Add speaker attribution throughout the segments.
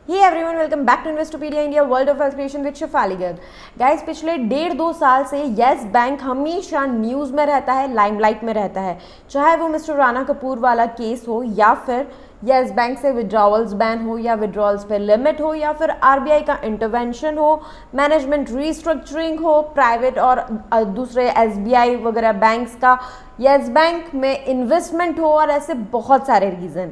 Speaker 1: Hey everyone, welcome back to Investopedia India, World of Wealth Creation with Shefali Garg. Guys, पिछले 1.5-2 साल से yes bank हमेशा news में रहता है, लाइमलाइट में रहता है। चाहे वो मिस्टर राणा कपूर वाला केस हो या फिर येस बैंक से विड्रॉवल्स बैन हो या विड्रॉवल्स पे लिमिट हो या फिर आरबीआई का इंटरवेंशन हो, मैनेजमेंट रीस्ट्रक्चरिंग हो, प्राइवेट और दूसरे एसबीआई वगैरह बैंक्स का येस बैंक में इन्वेस्टमेंट हो और ऐसे बहुत सारे रीज़न।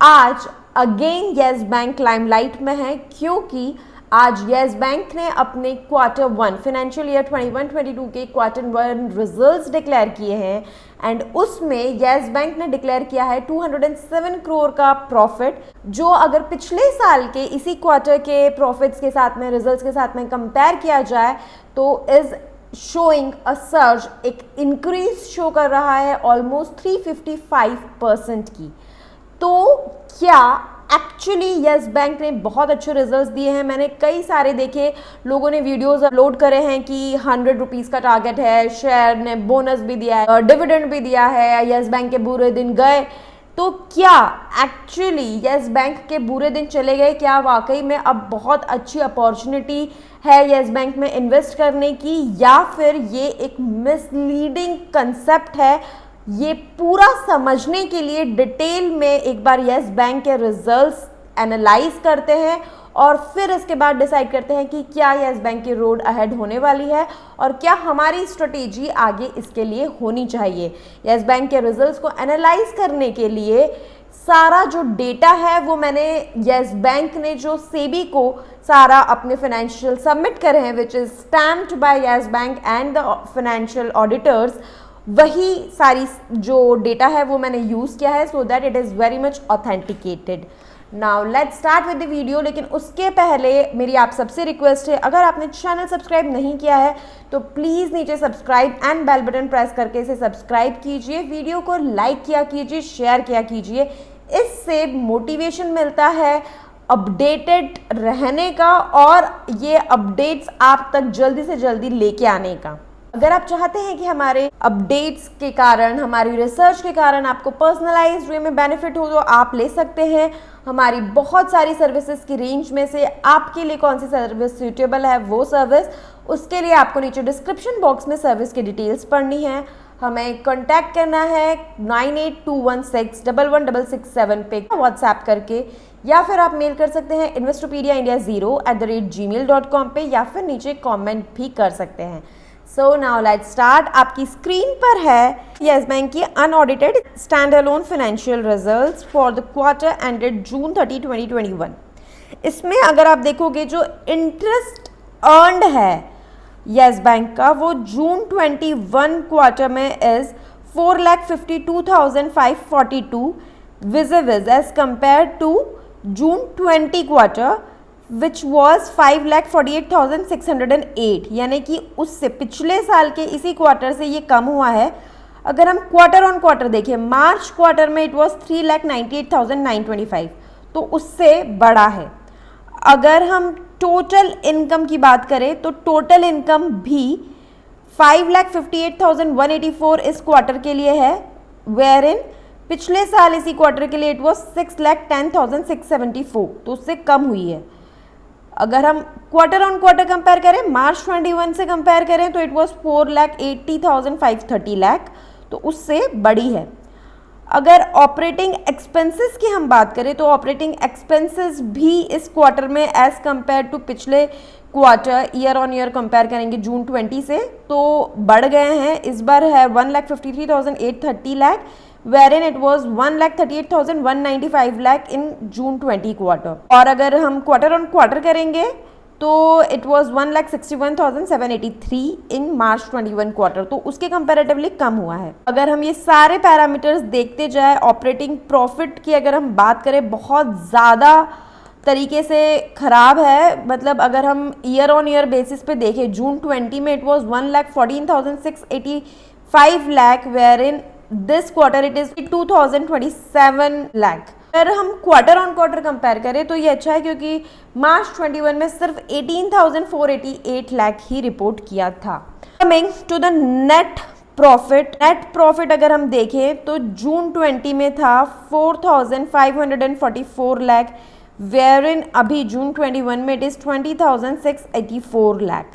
Speaker 1: आज अगेन येस बैंक लाइमलाइट में है क्योंकि आज येस बैंक ने अपने Q1 फाइनेंशियल ईयर 21-22 के Q1 रिजल्ट्स डिक्लेयर किए हैं एंड उसमें येस बैंक ने डिक्लेयर किया है 207 करोड़ का प्रॉफिट, जो अगर पिछले साल के इसी क्वार्टर के प्रॉफिट्स के साथ में, रिजल्ट्स के साथ में कंपेयर किया जाए तो इज शोइंग अ सर्ज, एक इंक्रीज शो कर रहा है ऑलमोस्ट 355% की। तो क्या एक्चुअली येस बैंक ने बहुत अच्छे रिजल्ट्स दिए हैं? मैंने कई सारे देखे, लोगों ने वीडियोस अपलोड करे हैं कि 100 रुपीज़ का टारगेट है, शेयर ने बोनस भी दिया है, डिविडेंड भी दिया है, येस बैंक के बुरे दिन गए। तो क्या एक्चुअली येस बैंक के बुरे दिन चले गए? क्या वाकई में अब बहुत अच्छी अपॉर्चुनिटी है येस बैंक में इन्वेस्ट करने की, या फिर ये एक मिसलीडिंग कंसेप्ट है? ये पूरा समझने के लिए डिटेल में एक बार येस बैंक के रिजल्ट्स एनालाइज करते हैं और फिर इसके बाद डिसाइड करते हैं कि क्या येस बैंक की रोड अहेड होने वाली है और क्या हमारी स्ट्रेटेजी आगे इसके लिए होनी चाहिए। येस बैंक के रिजल्ट्स को एनालाइज करने के लिए सारा जो डेटा है वो मैंने येस बैंक ने जो सेबी को सारा अपने फाइनेंशियल सबमिट करे हैं, which is stamped by Yes Bank and the financial auditors, वही सारी जो डेटा है वो मैंने यूज़ किया है so that it is very much authenticated. Now let's start with the video. लेकिन उसके पहले मेरी आप सबसे रिक्वेस्ट है, अगर आपने चैनल सब्सक्राइब नहीं किया है तो प्लीज़ नीचे subscribe and bell button press करके इसे सब्सक्राइब कीजिए, वीडियो को लाइक किया कीजिए, शेयर किया कीजिए। इससे मोटिवेशन मिलता है अपडेटेड रहने का और ये अपडेट्स आप तक जल्दी से जल्दी लेके आने का। अगर आप चाहते हैं कि हमारे अपडेट्स के कारण, हमारी रिसर्च के कारण आपको पर्सनलाइज्ड वे में बेनिफिट हो तो आप ले सकते हैं। हमारी बहुत सारी सर्विसेज की रेंज में से आपके लिए कौन सी सर्विस सूटेबल है वो सर्विस, उसके लिए आपको नीचे डिस्क्रिप्शन बॉक्स में सर्विस की डिटेल्स पढ़नी है। हमें कांटेक्ट करना है 9821611667 पे व्हाट्सएप करके, या फिर आप मेल कर सकते हैं investopedia.india0@gmail.com पे, या फिर नीचे कमेंट भी कर सकते हैं। So now let's start. आपकी स्क्रीन पर है येस बैंक की unaudited standalone financial results for the quarter ended June 30, 2021। इसमें अगर आप देखोगे जो इंटरेस्ट अर्नड है येस बैंक का वो जून 21 क्वार्टर में is 4,52,542 vis a vis as compared to June 20 quarter which was 5,48,608, यानी कि उससे पिछले साल के इसी क्वार्टर से ये कम हुआ है। अगर हम क्वार्टर ऑन क्वार्टर देखें, मार्च क्वार्टर में इट वॉज 3,98,925, तो उससे बड़ा है। अगर हम टोटल इनकम की बात करें तो टोटल इनकम भी 5,58,184 इस क्वार्टर के लिए है, वेयर इन पिछले साल इसी क्वार्टर के लिए इट वॉज 6,10,674, तो उससे कम हुई है। अगर हम क्वार्टर ऑन क्वार्टर कंपेयर करें, मार्च 21 से कंपेयर करें तो इट वॉज 4,80,530 लाख, तो उससे बड़ी है। अगर ऑपरेटिंग एक्सपेंसेस की हम बात करें तो ऑपरेटिंग एक्सपेंसेस भी इस क्वार्टर में एज कंपेयर टू पिछले quarter year on year compare करेंगे जून 20 से तो बढ़ गए हैं। इस बार है 1,53,830 lakh, wherein it was 1,38,195 lakh in June 20 quarter. और अगर हम क्वार्टर ऑन क्वार्टर करेंगे तो it was 1,61,783 in March 21 quarter, तो उसके कंपेरेटिवली कम हुआ है। अगर हम ये सारे पैरामीटर्स देखते जाए, ऑपरेटिंग प्रॉफिट की अगर हम बात करें बहुत ज़्यादा तरीके से ख़राब है। मतलब अगर हम ईयर ऑन ईयर बेसिस पे देखें, जून 20 में it was 1,14,685 lakh, where in this quarter it is 2,027 lakh. अगर हम क्वार्टर ऑन क्वार्टर कंपेयर करें तो ये अच्छा है क्योंकि मार्च 21 में सिर्फ 18,488 लाख ही रिपोर्ट किया था। Coming to the net profit अगर हम देखें तो जून 20 में था 4,544 लाख, वेयर इन अभी जून 21 में इट इज़ 20,684 लाख।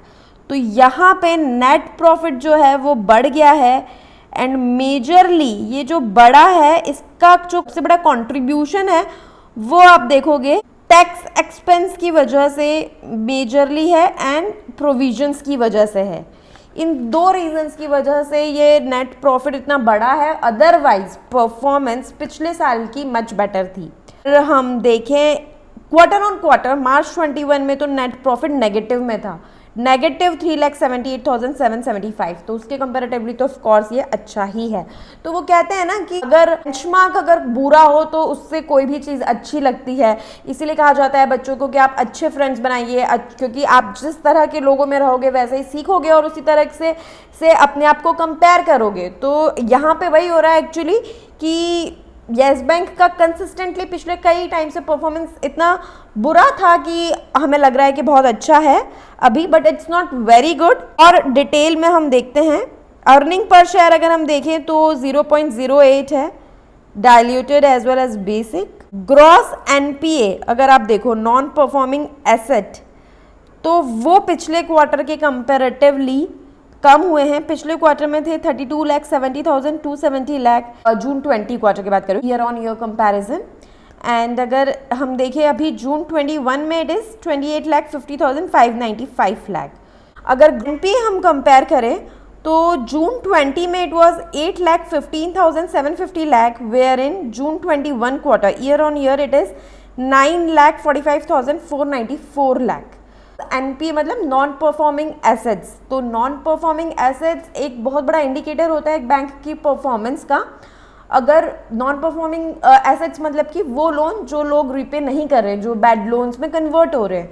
Speaker 1: तो यहाँ पे नेट प्रॉफिट जो है वो बढ़ गया है एंड मेजरली ये जो बड़ा है इसका जो सबसे बड़ा कंट्रीब्यूशन है वो आप देखोगे टैक्स एक्सपेंस की वजह से मेजरली है एंड प्रोविजंस की वजह से है। इन दो रीजंस की वजह से ये नेट प्रॉफिट इतना बड़ा है, अदरवाइज परफॉर्मेंस पिछले साल की मच बेटर थी। अगर हम देखें क्वार्टर ऑन क्वार्टर मार्च 21 में तो नेट प्रॉफिट नेगेटिव में था, नेगेटिव 3,78,775, तो उसके कंपेरेटिवली तो ऑफ कोर्स ये अच्छा ही है। तो वो कहते हैं ना कि अगर बेंचमार्क अगर बुरा हो तो उससे कोई भी चीज़ अच्छी लगती है, इसीलिए कहा जाता है बच्चों को कि आप अच्छे फ्रेंड्स बनाइए, क्योंकि आप जिस तरह के लोगों में रहोगे वैसे ही सीखोगे और उसी तरह से अपने आप को कंपेयर करोगे। तो यहाँ पे वही हो रहा है एक्चुअली कि येस बैंक का कंसिस्टेंटली पिछले कई टाइम से परफॉर्मेंस इतना बुरा था कि हमें लग रहा है कि बहुत अच्छा है अभी, but it's not very good. और डिटेल में हम देखते हैं अर्निंग पर शेयर अगर हम देखें तो 0.08 है, diluted as well as basic. Gross NPA अगर आप देखो नॉन परफॉर्मिंग एसेट, तो वो पिछले क्वार्टर के कंपेरेटिवली कम हुए हैं। पिछले क्वार्टर में थे 32,70,270 लाख, जून 20 क्वार्टर की बात करूँ, year on year comparison. And अगर हम देखें अभी जून 21 में इट इज़ 28,50,595 लाख। अगर एनपी हम कंपेयर करें तो जून 20 में it was 8,15,750 lakh, where in June 21 quarter year on year it is 9,45,494 lakh. NPA मतलब नॉन परफॉर्मिंग एसेट्स। तो नॉन परफॉर्मिंग एसेट्स एक बहुत बड़ा इंडिकेटर होता है एक बैंक की परफॉर्मेंस का। अगर नॉन परफॉर्मिंग एसेट्स मतलब कि वो लोन जो लोग रिपे नहीं कर रहे, जो बैड लोन्स में कन्वर्ट हो रहे हैं,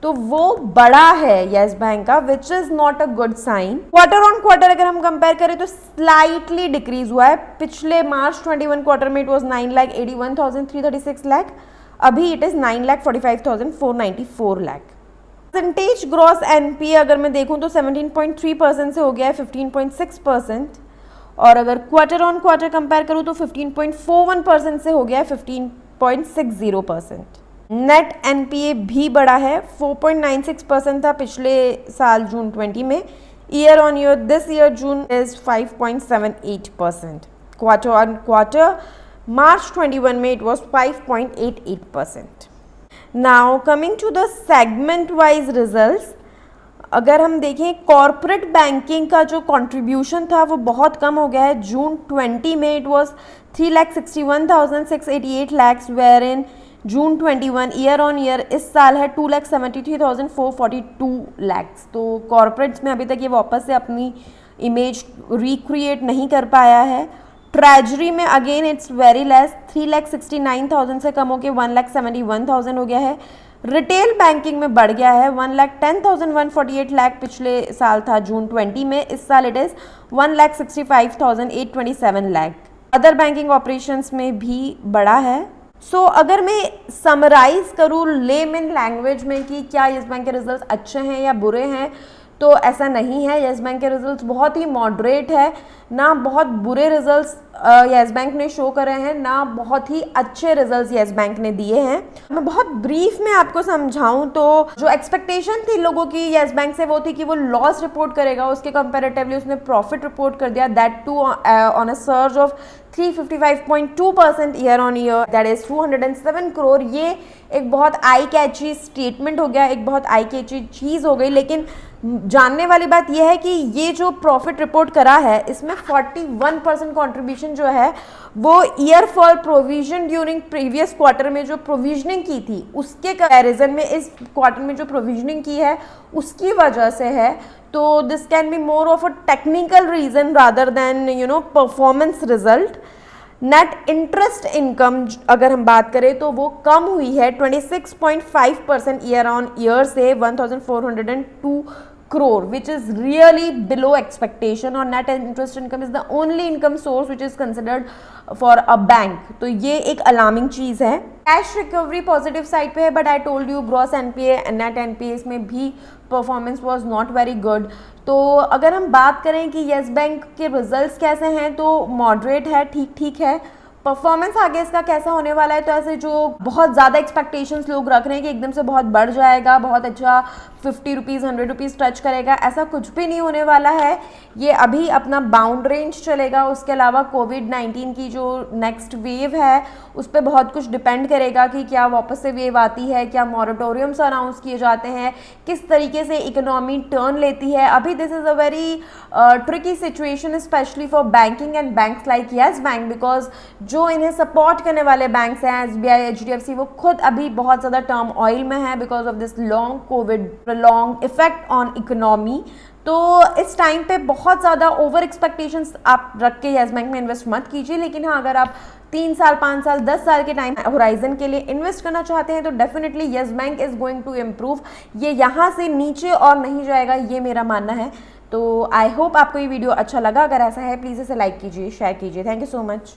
Speaker 1: तो वो बड़ा है येस बैंक का, which is not a good sign. Quarter on quarter अगर हम कंपेयर करें तो स्लाइटली डिक्रीज हुआ है। पिछले मार्च 21 क्वार्टर में इट वॉज 9,81,336 लाख, अभी it is 9,45,494 lakh. Percentage gross NPA अगर मैं देखूं तो 17.3% से हो गया है 15.6%, और अगर क्वार्टर ऑन क्वार्टर कंपेयर करूं तो 15.41% से हो गया है 15.60%। नेट एनपीए भी बढ़ा है, 4.96% था पिछले साल जून 20 में, year on year this year June is 5.78%। Quarter on quarter March 21 में it was 5.88%। Now coming to the segment wise results, अगर हम देखें कॉरपोरेट बैंकिंग का जो कंट्रीब्यूशन था वो बहुत कम हो गया है। जून 20 में it was 3,61,688 lakh, where in June 21 year on year इस साल है 2,73,442 लाख। तो कॉरपोरेट्स में अभी तक ये वापस से अपनी इमेज रिक्रिएट नहीं कर पाया है। ट्रेजरी में अगेन इट्स वेरी लेस, 3,69,000 से कम होकर 1,71,000 हो गया है। रिटेल बैंकिंग में बढ़ गया है, 1,10,148 लाख पिछले साल था जून 20 में, इस साल it is 1,65,827 lakh. Other banking operations में भी बढ़ा है। सो अगर मैं समराइज करूँ लेमन लैंग्वेज में कि क्या येस बैंक के रिजल्ट्स अच्छे हैं या बुरे हैं, तो ऐसा नहीं है। येस बैंक के रिजल्ट्स बहुत ही मॉडरेट है, ना बहुत बुरे रिजल्ट्स येस बैंक ने शो करे हैं, ना बहुत ही अच्छे रिजल्ट्स येस बैंक ने दिए हैं। मैं बहुत ब्रीफ में आपको समझाऊं तो जो एक्सपेक्टेशन थी लोगों की येस बैंक से वो थी कि वो लॉस रिपोर्ट करेगा, उसके कंपैरेटिवली उसने प्रॉफिट रिपोर्ट कर दिया, that too on a surge of 355.2% year on year, that is 207 crore. ये एक बहुत आई कैची स्टेटमेंट हो गया, एक बहुत आई कैची चीज़ हो गई। लेकिन जानने वाली बात यह है कि ये जो प्रॉफिट रिपोर्ट करा है इसमें 41% कॉन्ट्रीब्यूशन जो है वो year fall provision during previous quarter में जो प्रोविजनिंग की थी उसके कंपैरिजन में इस क्वार्टर में जो प्रोविजनिंग की है उसकी वजह से है। तो this can be more of a technical reason rather than performance result. Net interest income अगर हम बात करें तो वो कम हुई है 26.5% ईयर ऑन ईयर से 1,402 crore, which is really below expectation, और net interest income is the only income source which is considered for a bank। तो ये एक अलार्मिंग चीज़ है। कैश रिकवरी पॉजिटिव साइड पे है, but I told you gross NPA net NPA इसमें भी performance was not very good. तो अगर हम बात करें कि येस बैंक के रिजल्ट्स कैसे हैं तो मॉडरेट है, ठीक ठीक है। परफॉर्मेंस आगे इसका कैसा होने वाला है, तो ऐसे जो बहुत ज़्यादा एक्सपेक्टेशंस लोग रख रहे हैं कि एकदम से बहुत बढ़ जाएगा, बहुत अच्छा 50 रुपीज़ 100 रुपीज़ टच करेगा, ऐसा कुछ भी नहीं होने वाला है। ये अभी अपना बाउंड रेंज चलेगा। उसके अलावा कोविड-19 की जो नेक्स्ट वेव है उस पर बहुत कुछ डिपेंड करेगा कि क्या वापस से वेव आती है, क्या मॉरेटोरियम्स अनाउंस किए जाते हैं, किस तरीके से इकोनॉमी टर्न लेती है। अभी this is a very tricky situation specially for banking and banks like yes bank, because जो इन्हें सपोर्ट करने वाले बैंक्स हैं SBI HDFC, वो खुद अभी बहुत ज़्यादा टर्म ऑयल में है because of this long Covid long effect on economy. तो इस टाइम पे बहुत ज़्यादा ओवर एक्सपेक्टेशंस आप रख के येस बैंक में इन्वेस्ट मत कीजिए। लेकिन हाँ, अगर आप 3 साल 5 साल 10 साल के टाइम होराइजन के लिए इन्वेस्ट करना चाहते हैं तो definitely Yes Bank is going to improve. ये यहाँ से नीचे और नहीं जाएगा, ये मेरा मानना है। तो आई होप आपको ये वीडियो अच्छा लगा। अगर ऐसा है प्लीज़ इसे लाइक कीजिए, शेयर कीजिए। Thank you so much.